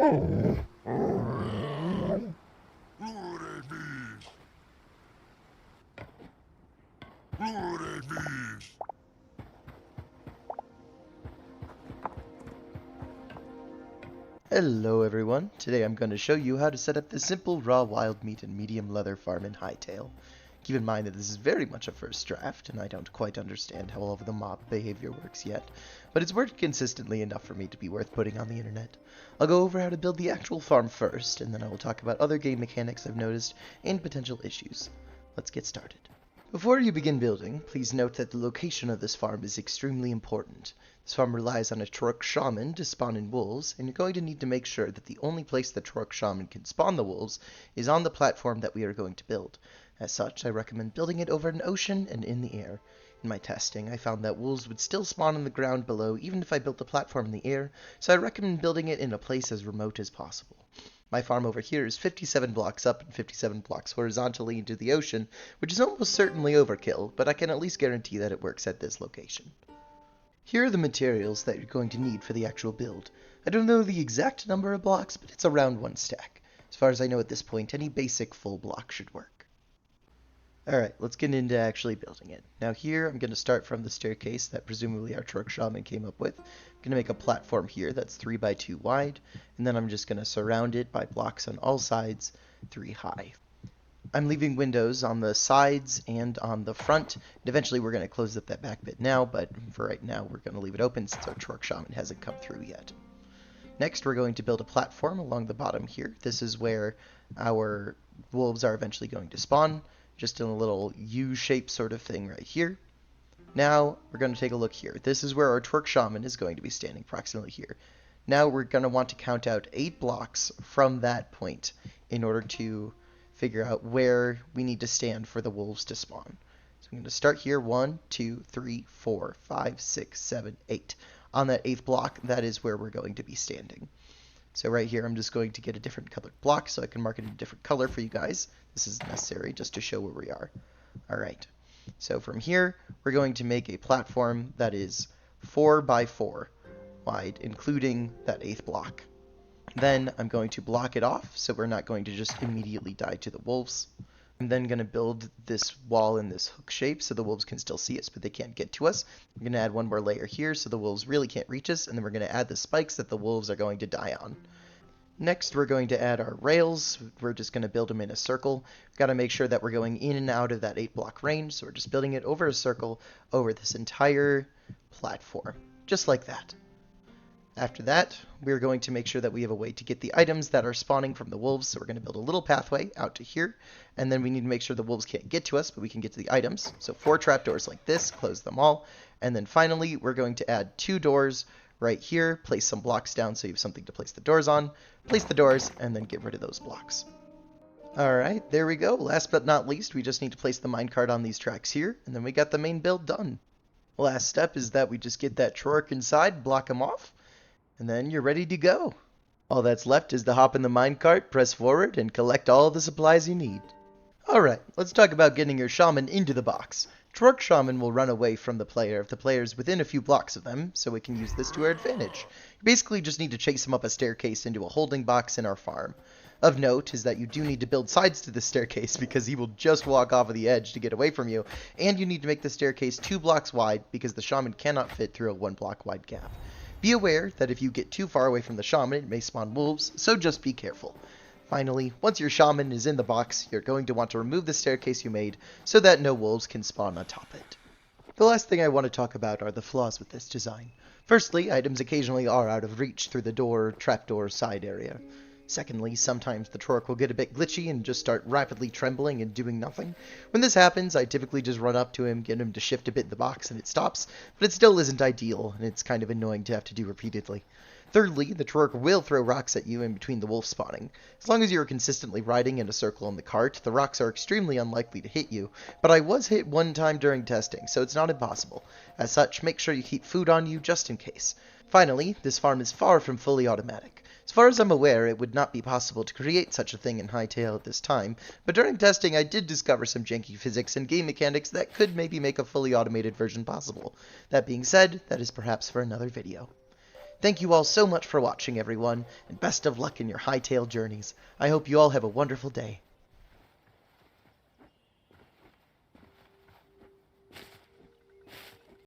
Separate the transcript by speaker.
Speaker 1: Hello everyone, today I'm going to show you how to set up this simple raw wild meat and medium leather farm in Hytale. Keep in mind that this is very much a first draft, and I don't quite understand how all of the mob behavior works yet, but it's worked consistently enough for me to be worth putting on the internet. I'll go over how to build the actual farm first, and then I will talk about other game mechanics I've noticed and potential issues. Let's get started. Before you begin building, please note that the location of this farm is extremely important. This farm relies on a Trork Shaman to spawn in wolves, and you're going to need to make sure that the only place the Trork Shaman can spawn the wolves is on the platform that we are going to build. As such, I recommend building it over an ocean and in the air. In my testing, I found that wolves would still spawn on the ground below even if I built the platform in the air, so I recommend building it in a place as remote as possible. My farm over here is 57 blocks up and 57 blocks horizontally into the ocean, which is almost certainly overkill, but I can at least guarantee that it works at this location. Here are the materials that you're going to need for the actual build. I don't know the exact number of blocks, but it's around 1 stack. As far as I know at this point, any basic full block should work. Alright, let's get into actually building it. Now here, I'm going to start from the staircase that presumably our Trork Shaman came up with. I'm going to make a platform here that's 3 by 2 wide, and then I'm just going to surround it by blocks on all sides, 3 high. I'm leaving windows on the sides and on the front, and eventually we're going to close up that back bit now, but for right now we're going to leave it open since our Trork Shaman hasn't come through yet. Next, we're going to build a platform along the bottom here. This is where our wolves are eventually going to spawn, just in a little U-shaped sort of thing right here. Now, we're going to take a look here. This is where our Trork Shaman is going to be standing, approximately here. Now, we're going to want to count out 8 blocks from that point in order to figure out where we need to stand for the wolves to spawn. So I'm going to start here, 1, 2, 3, 4, 5, 6, 7, 8. On that 8th block, that is where we're going to be standing. So right here, I'm just going to get a different colored block so I can mark it in a different color for you guys. This is necessary just to show where we are. All right. So from here, we're going to make a platform that is 4 by 4 wide, including that 8th block. Then I'm going to block it off so we're not going to just immediately die to the wolves. I'm then going to build this wall in this hook shape so the wolves can still see us, but they can't get to us. I'm going to add one more layer here so the wolves really can't reach us, and then we're going to add the spikes that the wolves are going to die on. Next, we're going to add our rails. We're just going to build them in a circle. We've got to make sure that we're going in and out of that 8 block range, so we're just building it over a circle over this entire platform, just like that. After that, we're going to make sure that we have a way to get the items that are spawning from the wolves, so we're going to build a little pathway out to here, and then we need to make sure the wolves can't get to us, but we can get to the items. So 4 trapdoors like this, close them all, and then finally we're going to add 2 doors right here, place some blocks down so you have something to place the doors on, place the doors, and then get rid of those blocks. Alright, there we go. Last but not least, we just need to place the minecart on these tracks here, and then we got the main build done. Last step is that we just get that Trork inside, block him off, and then you're ready to go. All that's left is to hop in the minecart, press forward, and collect all the supplies you need. Alright, let's talk about getting your shaman into the box. Trork Shaman will run away from the player if the player is within a few blocks of them, so we can use this to our advantage. You basically just need to chase him up a staircase into a holding box in our farm. Of note is that you do need to build sides to the staircase because he will just walk off of the edge to get away from you, and you need to make the staircase 2 blocks wide because the shaman cannot fit through a 1 block wide gap. Be aware that if you get too far away from the shaman, it may spawn wolves, so just be careful. Finally, once your shaman is in the box, you're going to want to remove the staircase you made so that no wolves can spawn atop it. The last thing I want to talk about are the flaws with this design. Firstly, items occasionally are out of reach through the door, trapdoor, side area. Secondly, sometimes the Trork will get a bit glitchy and just start rapidly trembling and doing nothing. When this happens, I typically just run up to him, get him to shift a bit in the box, and it stops, but it still isn't ideal, and it's kind of annoying to have to do repeatedly. Thirdly, the Trork will throw rocks at you in between the wolf spawning. As long as you are consistently riding in a circle on the cart, the rocks are extremely unlikely to hit you, but I was hit one time during testing, so it's not impossible. As such, make sure you keep food on you just in case. Finally, this farm is far from fully automatic. As far as I'm aware, it would not be possible to create such a thing in Hytale at this time, but during testing I did discover some janky physics and game mechanics that could maybe make a fully automated version possible. That being said, that is perhaps for another video. Thank you all so much for watching, everyone, and best of luck in your Hytale journeys. I hope you all have a wonderful day.